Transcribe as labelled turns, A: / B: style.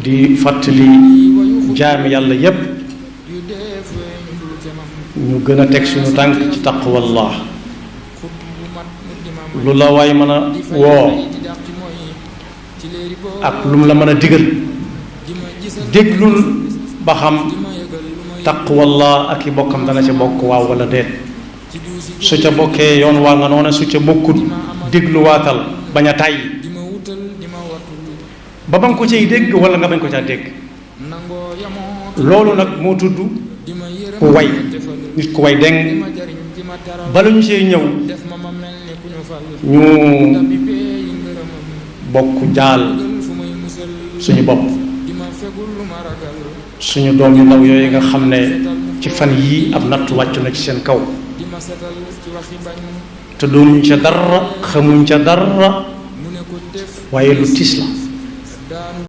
A: di fàttali jaami yàlla yépp ñu gën a teg suñu tànk ci taqwallah. lu la waay mën a woo ak lu mu la mën a digal déglul ba xam taqwallah ak i bokkam dana ca bokk waaw wala déet. su ca bokkee yoon waa nga noona, su ca bokkut dégluwaatal bañ a tàyyi ba ba nga ko cay dégg wala nga bañ ko caa dégg. loolu nag moo tudd ku way, nit ku way deng. bala ñu see ñëw ñu bokk jaal suñu bopp, suñu doom yu ndaw yooyu nga xam ne ci fan yii ab natt wàccu na ci seen kaw te doonuñ ca dara, xamuñ ca dara, waaye lu tiis la.